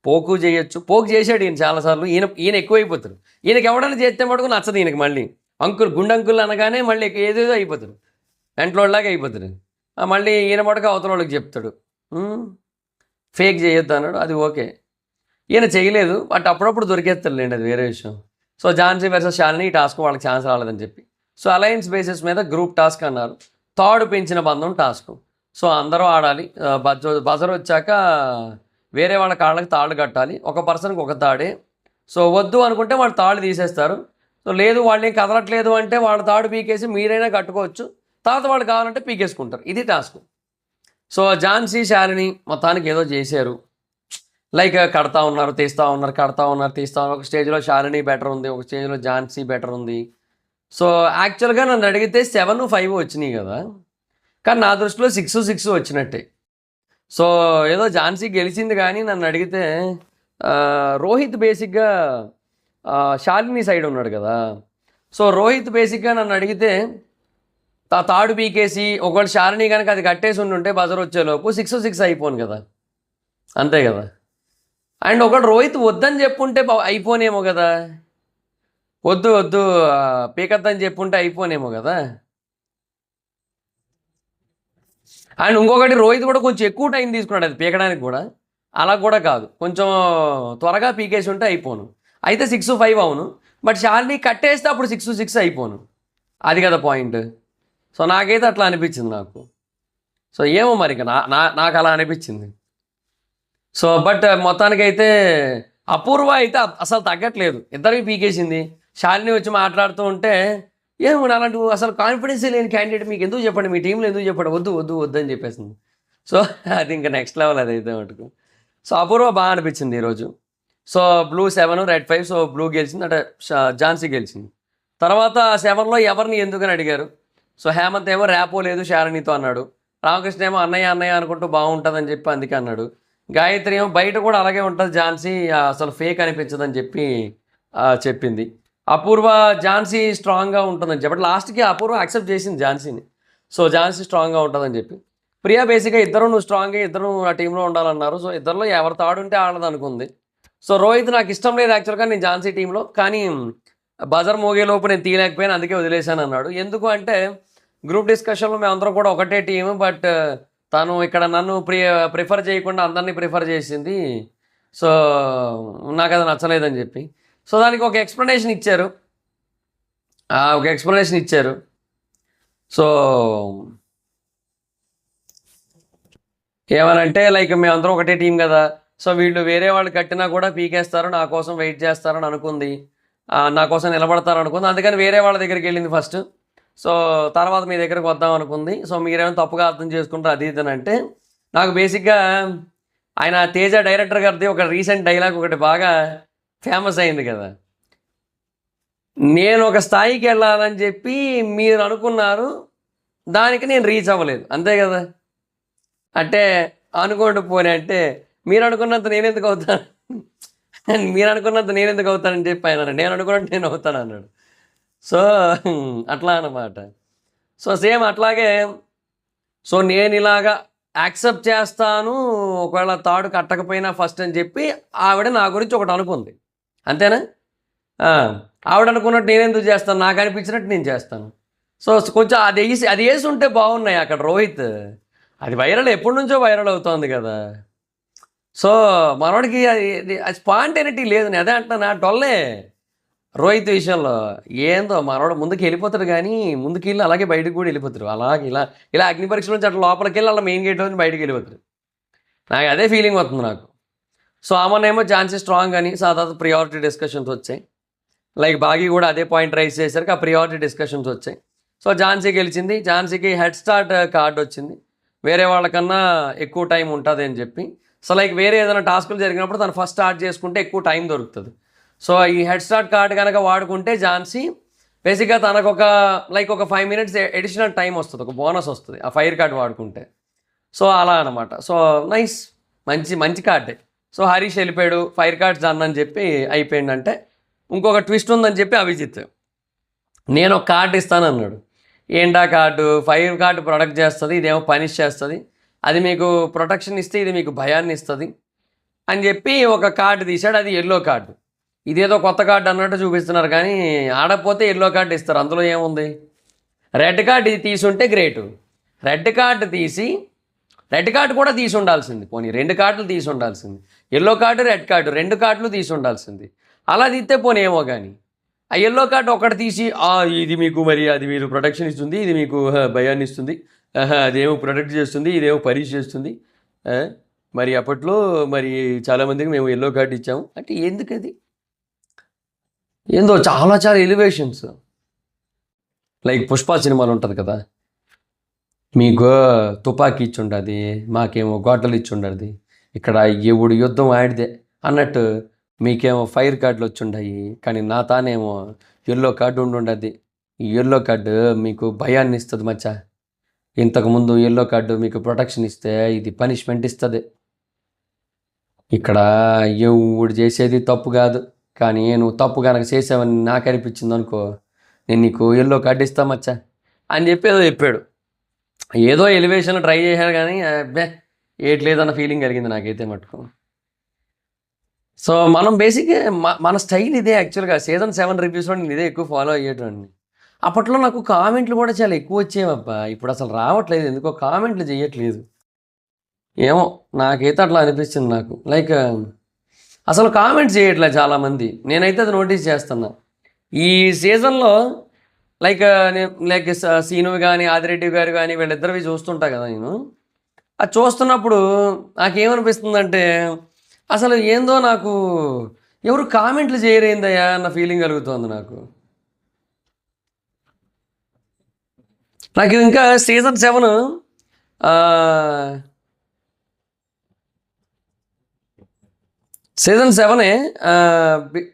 S1: పోకు చేయొచ్చు. పోక్ చేశాడు ఈయన చాలాసార్లు. ఈయన ఎక్కువైపోతాడు. ఈయనకి ఎవడన్నా చేస్తే మటుకు నచ్చదు ఈయనకి. మళ్ళీ గుండంకుల్ అనగానే మళ్ళీ ఏదేదో అయిపోతాడు, వెంటలోలాగా అయిపోతాడు. మళ్ళీ ఈయన మటుకు అవతల వాళ్ళకి చెప్తాడు ఫేక్ చేయొద్దు అన్నాడు, అది ఓకే. ఈయన చేయలేదు, బట్ అప్పుడప్పుడు దొరికేస్తాడులేండి, అది వేరే విషయం. సో ఝాన్సీ వర్సెస్ శాలిని, ఈ టాస్క్ వాళ్ళకి ఛాన్స్ రాలేదని చెప్పి. సో అలయన్స్ బేసిస్ మీద గ్రూప్ టాస్క్ అన్నారు. తాడు పెంచిన బంధం టాస్క్. సో అందరూ ఆడాలి. బజర్ వచ్చాక వేరే వాళ్ళ కాళ్ళకి తాళ్ళు కట్టాలి, ఒక పర్సన్కి ఒక తాడే. సో వద్దు అనుకుంటే వాళ్ళు తాళ్ళు తీసేస్తారు. సో లేదు వాళ్ళు ఏం కదలట్లేదు అంటే వాళ్ళ తాడు పీకేసి మీరైనా కట్టుకోవచ్చు, తర్వాత వాళ్ళు కావాలంటే పీకేసుకుంటారు. ఇది టాస్క్. సో ఝాన్సీ శాలిని మొత్తానికి ఏదో చేశారు, లైక్ కడతా ఉన్నారు, తీస్తూ ఉన్నారు, కడతా ఉన్నారు, తీస్తూ ఉన్నారు. ఒక స్టేజ్లో శాలిని బెటర్ ఉంది, ఒక స్టేజ్లో ఝాన్సీ బెటర్ ఉంది. సో యాక్చువల్గా నన్ను అడిగితే 7, 5 వచ్చినాయి కదా, కానీ నా దృష్టిలో 6, 6 వచ్చినట్టే. సో ఏదో ఝాన్సీ గెలిచింది, కానీ నన్ను అడిగితే రోహిత్ బేసిక్గా శాలిని సైడ్ ఉన్నాడు కదా. సో రోహిత్ బేసిక్గా నన్ను అడిగితే తాడు పీకేసి ఒకవేళ శాలిని కనుక అది కట్టేసి ఉంటే బజర్ వచ్చేలోపు 6, 6 అయిపోను కదా, అంతే కదా. అండ్ ఒకటి రోహిత్ వద్దని చెప్పుంటే అయిపోనేమో కదా, వద్దు పీకద్దని చెప్పుంటే అయిపోనేమో కదా. అండ్ ఇంకొకటి రోహిత్ కూడా కొంచెం ఎక్కువ టైం తీసుకున్నాడు అది పీకడానికి కూడా, అలా కూడా కాదు, కొంచెం త్వరగా పీకేసి ఉంటే అయిపోను. అయితే 6, 5 అవును, బట్ శాలిని కట్టేస్తే అప్పుడు 6, 6 అయిపోను, అది కదా పాయింట్. సో నాకైతే అట్లా అనిపించింది నాకు. సో ఏమో మరి నాకు అలా అనిపించింది. సో బట్ మొత్తానికైతే అపూర్వ అయితే అసలు తగ్గట్లేదు, ఇద్దరికి పీకేసింది. శాలిని వచ్చి మాట్లాడుతూ ఉంటే ఏమో అలాంటి అసలు కాన్ఫిడెన్స్ లేని క్యాండిడేట్ మీకు ఎందుకు చెప్పండి, మీ టీంలో ఎందుకు చెప్పండి, వద్దు అని చెప్పేసింది. సో అది ఇంకా నెక్స్ట్ లెవెల్ అదైతే మటుకు. సో అపూర్వ బాగా అనిపించింది ఈరోజు. So blue 7, red 5. So blue గెలిచింది, అంటే ఝాన్సీ గెలిచింది. తర్వాత 7లో ఎవరిని ఎందుకని అడిగారు. సో హేమంత్ ఏమో ర్యాపో లేదు శాలినితో అన్నాడు. రామకృష్ణ ఏమో అన్నయ్య అనుకుంటూ బాగుంటుందని చెప్పి అందుకే అన్నాడు. గాయత్రి ఏమో బయట కూడా అలాగే ఉంటుంది ఝాన్సీ, అసలు ఫేక్ అనిపించదని చెప్పి చెప్పింది. అపూర్వ ఝాన్సీ స్ట్రాంగ్గా ఉంటుందని చెప్పి లాస్ట్కి అపూర్వ యాక్సెప్ట్ చేసింది ఝాన్సీని. సో ఝాన్సీ స్ట్రాంగ్గా ఉంటుందని చెప్పి. ప్రియా బేసిక్గా నువ్వు స్ట్రాంగ్గా ఇద్దరు ఆ టీంలో ఉండాలన్నారు. సో ఇద్దరిలో ఎవరు తాడుంటే ఆడదు అనుకుంది. సో రోహిత్ నాకు ఇష్టం లేదు యాక్చువల్గా నేను ఝాన్సీ టీంలో, కానీ బజర్ మోగేలోపు నేను తీయలేకపోయాను, అందుకే వదిలేశాను అన్నాడు. ఎందుకు అంటే గ్రూప్ డిస్కషన్లో మేమందరం కూడా ఒకటే టీము, బట్ తను ఇక్కడ నన్ను ప్రిఫర్ చేయకుండా అందరినీ ప్రిఫర్ చేసింది. సో నాకు అది నచ్చలేదని చెప్పి. సో దానికి ఒక ఎక్స్ప్లెనేషన్ ఇచ్చారు. సో ఏమనంటే లైక్ మేమందరం ఒకటే టీం కదా, సో వీళ్ళు వేరే వాళ్ళు కట్టినా కూడా పీకేస్తారు, నా కోసం వెయిట్ చేస్తారని అనుకుంది, నా కోసం నిలబడతారు అనుకుంది. అందుకని వేరే వాళ్ళ దగ్గరికి వెళ్ళింది ఫస్ట్. సో తర్వాత మీ దగ్గరకు వద్దాం అనుకుంది. సో మీరేమైనా తప్పుగా అర్థం చేసుకుంటారు అది ఇది అంటే, నాకు బేసిక్గా ఆయన తేజ డైరెక్టర్ గారిది ఒక రీసెంట్ డైలాగ్ ఒకటి బాగా ఫేమస్ అయింది కదా, నేను ఒక స్థాయికి వెళ్ళాలని చెప్పి మీరు అనుకున్నారు, దానికి నేను రీచ్ అవ్వలేదు, అంతే కదా. అంటే అనుకోండి పోనీ అంటే మీరు అనుకున్నంత నేను ఎందుకు అవుతాను, మీరు అనుకున్నంత నేను ఎందుకు అవుతానని చెప్పి ఆయన నేను అనుకున్నట్టు నేను అవుతాను అన్నాడు. సో అట్లా అన్నమాట. సో సేమ్ అట్లాగే, సో నేను ఇలాగా యాక్సెప్ట్ చేస్తాను ఒకవేళ తాడు కట్టకపోయినా ఫస్ట్ అని చెప్పి ఆవిడ నా గురించి ఒకటి అనుకుంది, అంతేనా. ఆవిడ అనుకున్నట్టు నేను ఎందుకు చేస్తాను, నాకు అనిపించినట్టు నేను చేస్తాను. సో కొంచెం అది వేసి ఉంటే బాగున్నాయి అక్కడ రోహిత్, అది వైరల్ ఎప్పటి నుంచో వైరల్ అవుతోంది కదా. సో మనోడికి అది స్పాంటేనిటీ లేదు, నేను అదే అంటున్నా, నా డొల్లే రోహిత్ విషయంలో. ఏందో మనోడు ముందుకు వెళ్ళిపోతాడు కానీ ముందుకు వెళ్ళి అలాగే బయటకు కూడా వెళ్ళిపోతారు, అలాగే ఇలా అగ్ని పరీక్ష నుంచి అట్లా లోపలికి వెళ్ళి అలా మెయిన్ గేట్ నుంచి బయటకు వెళ్ళిపోతారు. నాకు అదే ఫీలింగ్ వస్తుంది నాకు. సో ఆమెనేమో ఝాన్సీ స్ట్రాంగ్ అని సాధారణ ప్రియారిటీ డిస్కషన్స్ వచ్చాయి. లైక్ బాగీ కూడా అదే పాయింట్ రైజ్ చేసరికి ఆ ప్రియారిటీ డిస్కషన్స్ వచ్చాయి. సో ఝాన్సీ గెలిచింది, ఝాన్సీకి హెడ్ స్టార్ట్ కార్డ్ వచ్చింది, వేరే వాళ్ళకన్నా ఎక్కువ టైం ఉంటుంది అని చెప్పి. సో లైక్ వేరే ఏదైనా టాస్కులు జరిగినప్పుడు తను ఫస్ట్ స్టార్ట్ చేసుకుంటే ఎక్కువ టైం దొరుకుతుంది. సో ఈ హెడ్ స్టార్ట్ కార్డ్ కనుక వాడుకుంటే ఝాన్సీ బేసిక్గా తనకు ఒక 5 minutes ఎడిషనల్ టైం వస్తుంది, ఒక బోనస్ వస్తుంది ఆ ఫైర్ కార్డ్ వాడుకుంటే. సో అలా అనమాట. సో నైస్, మంచి కార్డే. సో హరీష్ వెళ్ళిపోయాడు, ఫైర్ కార్డ్స్ డన్ అని చెప్పి అయిపోయిందంటే ఇంకొక ట్విస్ట్ ఉందని చెప్పి అభిజిత్ నేను ఒక కార్డు ఇస్తాను అన్నాడు. ఏంటా కార్డు, ఫైర్ కార్డు ప్రొటెక్ట్ చేస్తుంది, ఇదేమో పనిష్ చేస్తుంది, అది మీకు ప్రొటెక్షన్ ఇస్తే ఇది మీకు భయాన్ని ఇస్తుంది అని చెప్పి ఒక కార్డు తీశాడు. అది ఎల్లో కార్డు. ఇదేదో కొత్త కార్డు అన్నట్టు చూపిస్తున్నారు కానీ ఆడకపోతే ఎల్లో కార్డు ఇస్తారు, అందులో ఏముంది. రెడ్ కార్డు తీసుంటే గ్రేటు, రెడ్ కార్డు కూడా తీసి ఉండాల్సింది, పోనీ 2 కార్డులు తీసి ఉండాల్సింది, ఎల్లో కార్డు రెడ్ కార్డు 2 కార్డులు తీసి ఉండాల్సింది. అలా తీస్తే పోనీ ఏమో కానీ ఆ ఎల్లో కార్డు ఒకటి తీసి ఇది మీకు మరి అది మీరు ప్రొటెక్షన్ ఇస్తుంది, ఇది మీకు భయాన్ని ఇస్తుంది, అదేమో ప్రొటెక్ట్ చేస్తుంది, ఇదేమో పరీక్ష చేస్తుంది, మరి అప్పట్లో మరి చాలామందికి మేము ఎల్లో కార్డు ఇచ్చాము అంటే ఎందుకు అది ఏందో చాలా ఎలివేషన్స్. లైక్ పుష్ప సినిమాలు ఉంటుంది కదా, మీకు తుపాకీ ఇచ్చి ఉండదు, మాకేమో గొడ్డలు ఇచ్చి ఉండదు, ఇక్కడ ఎవడు యుద్ధం ఆడితే అన్నట్టు మీకేమో ఫైర్ కార్డులు వచ్చి ఉండయి, కానీ నా తానేమో ఎల్లో కార్డు ఉండదు. ఈ ఎల్లో కార్డు మీకు భయాన్ని ఇస్తుంది మచ్చా, ఇంతకుముందు ఎల్లో కార్డు మీకు ప్రొటెక్షన్ ఇస్తే ఇది పనిష్మెంట్ ఇస్తుంది. ఇక్కడ ఎవడు చేసేది తప్పు కాదు, కానీ నువ్వు తప్పు కనుక చేసావని నాకు అనిపించింది అనుకో, నేను నీకు ఎల్లో కార్డు ఇస్తా మచ్చా అని చెప్పి ఏదో చెప్పాడు. ఏదో ఎలివేషన్లో ట్రై చేశాడు కానీ అబ్బే ఏట్లేదన్న ఫీలింగ్ కలిగింది నాకైతే మటుకు. సో మనం బేసిక్గా మన స్టైల్ ఇదే యాక్చువల్గా. సీజన్ 7 రివ్యూస్లో నేను ఇదే ఎక్కువ ఫాలో అయ్యేటండి. అప్పట్లో నాకు కామెంట్లు కూడా చాలా ఎక్కువ వచ్చేవబ్బా, ఇప్పుడు అసలు రావట్లేదు, ఎందుకో కామెంట్లు చేయట్లేదు, ఏమో నాకైతే అట్లా అనిపిస్తుంది నాకు. లైక్ అసలు కామెంట్స్ చేయట్లేదు చాలామంది, నేనైతే అది నోటీస్ చేస్తున్నా ఈ సీజన్లో. లైక్ సీను కానీ ఆదిరెడ్డి గారు కానీ వీళ్ళిద్దరివి చూస్తుంటా కదా నేను. అది చూస్తున్నప్పుడు నాకేమనిపిస్తుందంటే అసలు ఏందో నాకు ఎవరు కామెంట్లు చేయరేందయ్యా అన్న ఫీలింగ్ కలుగుతుంది నాకు. ఇంకా సీజన్ 7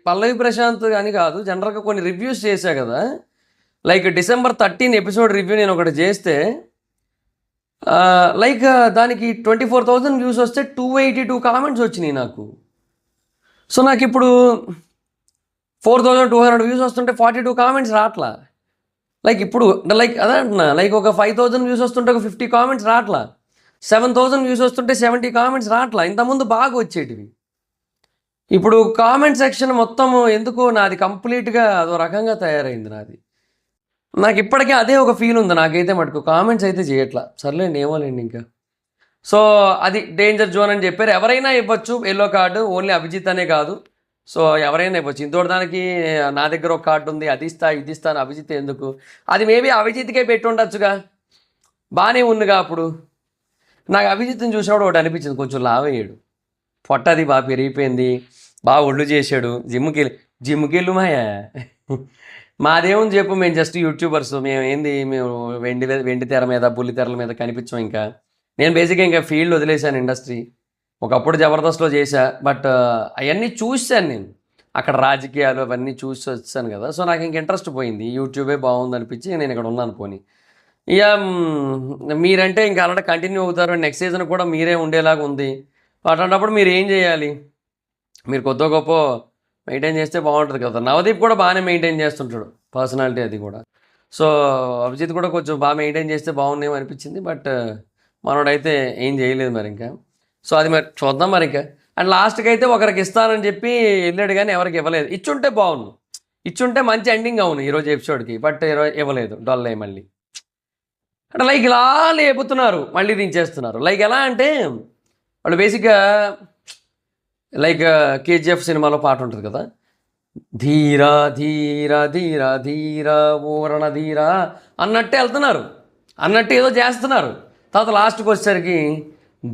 S1: పల్లవి ప్రశాంత్ అని కాదు, జనరల్గా కొన్ని రివ్యూస్ చేశా కదా. లైక్ December 13 ఎపిసోడ్ రివ్యూ నేను ఒకటి చేస్తే దానికి 24,000 వ్యూస్ వస్తే 282 కామెంట్స్ వచ్చినాయి నాకు. సో నాకు ఇప్పుడు 4,200 వ్యూస్ వస్తుంటే 42 కామెంట్స్ రావట్లా. ఇప్పుడు అదే అంటున్నా, ఒక 5,000 వ్యూస్ వస్తుంటే ఒక 50 కామెంట్స్ రావట్లా, 7,000 వ్యూస్ వస్తుంటే 70 కామెంట్స్ రావట్లా. ఇంతకుముందు బాగా వచ్చేటివి, ఇప్పుడు కామెంట్ సెక్షన్ మొత్తం ఎందుకో నాది కంప్లీట్గా అదో రకంగా తయారైంది నాది. నాకు ఇప్పటికే అదే ఒక ఫీల్ ఉంది నాకైతే మటుకు, కామెంట్స్ అయితే చేయట్లా. సర్లేండి ఏమోలేండి ఇంకా. సో అది డేంజర్ జోన్ అని చెప్పారు. ఎవరైనా ఇవ్వచ్చు ఎల్లో కార్డు, ఓన్లీ అభిజిత్ అనే కాదు. సో ఎవరైనా ఇవ్వచ్చు. ఇంతోటి దానికి నా దగ్గర ఒక కార్డు ఉంది, అది ఇస్తా ఇది ఇస్తాను, అభిజిత్ ఎందుకు, అది మేబీ అభిజిత్కే పెట్టి ఉండొచ్చుగా, బాగానే ఉందిగా. అప్పుడు నాకు అభిజిత్ని చూసినప్పుడు ఒకటి అనిపించింది, కొంచెం లావ్ అయ్యాడు, పొట్ట అది బాగా పెరిగిపోయింది, బాగా ఒళ్ళు చేశాడు. జిమ్కి వెళ్ళు మాయా. మాదేముంది చెప్పు, మేము జస్ట్ యూట్యూబర్స్. మేము ఏంది, మేము వెండి తెర మీద బుల్లి తెరల మీద కనిపించాం. ఇంకా నేను బేసిక్గా ఇంకా ఫీల్డ్ వదిలేశాను, ఇండస్ట్రీ. ఒకప్పుడు జబర్దస్త్లో చేశా, బట్ అవన్నీ చూశాను నేను. అక్కడ రాజకీయాలు అవన్నీ చూసి వచ్చాను కదా, సో నాకు ఇంక ఇంట్రెస్ట్ పోయింది. యూట్యూబే బాగుంది అనిపించి నేను ఇక్కడ ఉన్నాను. పోనీ ఇక మీరంటే ఇంకా అలాంటి కంటిన్యూ అవుతారు. నెక్స్ట్ సీజన్ కూడా మీరే ఉండేలాగా ఉంది. అట్లాంటప్పుడు మీరు ఏం చేయాలి? మీరు కొద్దో గొప్ప మెయింటైన్ చేస్తే బాగుంటుంది కదా. నవదీప్ కూడా బాగానే మెయింటైన్ చేస్తుంటాడు, పర్సనాలిటీ అది కూడా. సో అభిజిత్ కూడా కొంచెం బాగా మెయింటైన్ చేస్తే బాగుండేమో అనిపించింది. బట్ మనోడైతే ఏం చేయలేదు మరి ఇంకా. సో అది మరి చూద్దాం మరి ఇంకా. అండ్ లాస్ట్కి అయితే ఒకరికి ఇస్తానని చెప్పి వెళ్ళాడు, కానీ ఎవరికి ఇవ్వలేదు. ఇచ్చుంటే బాగుండు, ఇచ్చుంటే మంచి ఎండింగ్ అవును ఈరోజు ఎపిసోడ్కి. బట్ ఇవ్వలేదు, డొల్ అయ్యి మళ్ళీ. అంటే లైక్ ఇలా లేపుతున్నారు, మళ్ళీ దించేస్తున్నారు. లైక్ ఎలా అంటే వాళ్ళు బేసిక్గా లైక్ కేజీఎఫ్ సినిమాలో పాట ఉంటుంది కదా, ధీరా ధీరా ధీరా ధీరా ఊరణ ధీరా అన్నట్టే వెళ్తున్నారు, అన్నట్టు ఏదో చేస్తున్నారు. తర్వాత లాస్ట్కి వచ్చేసరికి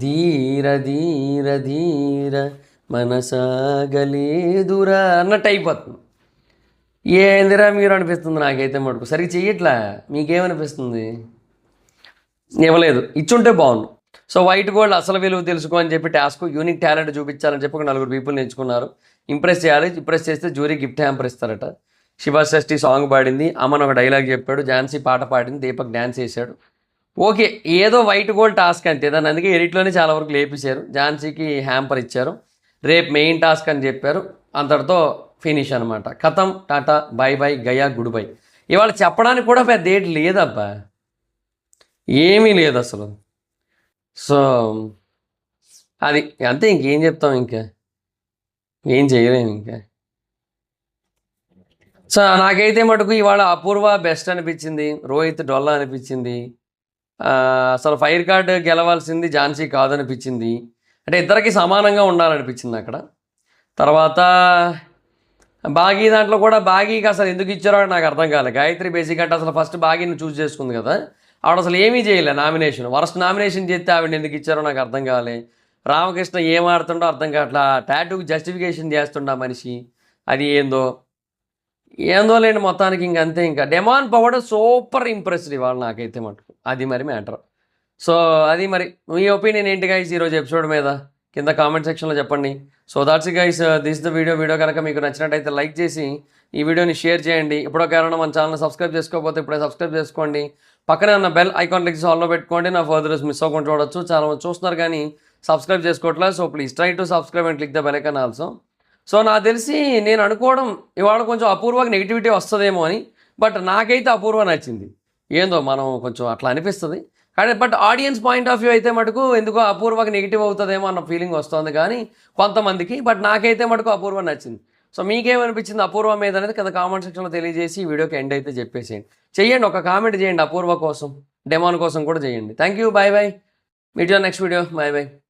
S1: ధీర ధీర ధీర మనసాగలేదురా అన్నట్టు అయిపోతుంది. ఏందిరా మీరు అనిపిస్తుంది నాకైతే మటుకు. సరిగ్గా చెయ్యట్లా. మీకేమనిపిస్తుంది? ఇవ్వలేదు, ఇచ్చుంటే బాగుండు. సో వైట్ గోల్డ్ అసలు విలువ తెలుసుకో అని చెప్పి టాస్క్, యూనిక్ టాలెంట్ చూపించాలని చెప్పి ఒక 4 పీపుల్ని ఎంచుకున్నారు. ఇంప్రెస్ చేయాలి, ఇంప్రెస్ చేస్తే జ్యూరీ గిఫ్ట్ హ్యాంపర్ ఇస్తారట. శివ షష్ఠి సాంగ్ పాడింది, అమ్మన్ ఒక డైలాగ్ చెప్పాడు, ఝాన్సీ పాట పాడింది, దీపక్ డ్యాన్స్ చేశాడు. ఓకే, ఏదో వైట్ గోల్డ్ టాస్క్ అంతే. దాన్ని అందుకే ఎడిట్లోనే చాలా వరకు లేపేశారు. ఝాన్సీకి హ్యాంపర్ ఇచ్చారు, రేపు మెయిన్ టాస్క్ అని చెప్పారు. అంతటితో ఫినిష్ అనమాట. కథం, Tata, by by, Gaya, good bye. ఇవాళ చెప్పడానికి కూడా పెద్ద ఏటి లేదబ్బా, ఏమీ లేదు అసలు. సో అది అంతే, ఇంకేం చెప్తాం, ఇంకా ఏం చేయలేము ఇంకా. సో నాకైతే మటుకు ఇవాళ అపూర్వ బెస్ట్ అనిపించింది, రోహిత్ డొల్లా అనిపించింది. అసలు ఫైర్ కార్డ్ గెలవాల్సింది ఝాన్సీ కాదనిపించింది. అంటే ఇద్దరికి సమానంగా ఉండాలనిపించింది అక్కడ. తర్వాత బాగీ దాంట్లో కూడా బాగీకి అసలు ఎందుకు ఇచ్చారో నాకు అర్థం కాలేదు. గాయత్రి బేసిక్ అంటే అసలు ఫస్ట్ బాగీని చూస్ చేసుకుంది కదా, ఆవిడ అసలు ఏమీ చేయలే. నామినేషన్ వరస్ట్ నామినేషన్ చేస్తే ఆవిడ ఎందుకు ఇచ్చారో నాకు అర్థం కాలే. రామకృష్ణ ఏం ఆడుతుండో అర్థం కావట్లా. టాటూకి జస్టిఫికేషన్ చేస్తుండ మనిషి, అది ఏందో లేండి మొత్తానికి. ఇంకంతే. ఇంకా డెమాన్ పవర్ సూపర్ ఇంప్రెస్డ్ ఇవాళ నాకైతే మటుకు. అది మరి మ్యాటర్. సో అది మరి మీ ఒపీనియన్ ఏంటి గైస్ ఈరోజు ఎపిసోడ్ మీద కింద కామెంట్ సెక్షన్లో చెప్పండి. So that's guys, this the video కనుక మీకు నచ్చినట్టయితే లైక్ చేసి ఈ వీడియోని షేర్ చేయండి. ఇప్పుడో కారణం మన ఛానల్ సబ్స్క్రైబ్ చేసుకోకపోతే ఇప్పుడే సబ్స్క్రైబ్ చేసుకోండి. పక్కనే ఉన్న బెల్ ఐకాన్ క్లిక్ ఆల్లో పెట్టుకోండి, నా ఫర్దర్స్ మిస్ అవ్వకుండా చూడొచ్చు. చాలా మంది చూస్తున్నారు కానీ సబ్స్క్రైబ్ చేసుకోవట్లేదు. So please try to subscribe and click the bell icon also. So నాకు తెలిసి నేను అనుకోవడం ఇవాళ కొంచెం అపూర్వకి నెగిటివిటీ వస్తుందేమో అని, బట్ నాకైతే అపూర్వ నచ్చింది. ఏందో మనం కొంచెం అట్లా అనిపిస్తుంది కానీ, but audience point of view అయితే మటుకు ఎందుకో అపూర్వకి నెగిటివ్ అవుతుందేమో అన్న ఫీలింగ్ వస్తుంది కానీ కొంతమందికి. బట్ నాకైతే మటుకు అపూర్వ నచ్చింది. సో మీకేమనిపించింది అపూర్వ మీద అనేది కింద కామెంట్ సెక్షన్లో తెలియజేసి ఈ వీడియోకి ఎండ్ అయితే చెప్పేసేయండి. చెయ్యండి, ఒక కామెంట్ చేయండి అపూర్వ కోసం, డెమాన్ కోసం కూడా చేయండి. Thank you, bye bye. Meet your next video, bye bye.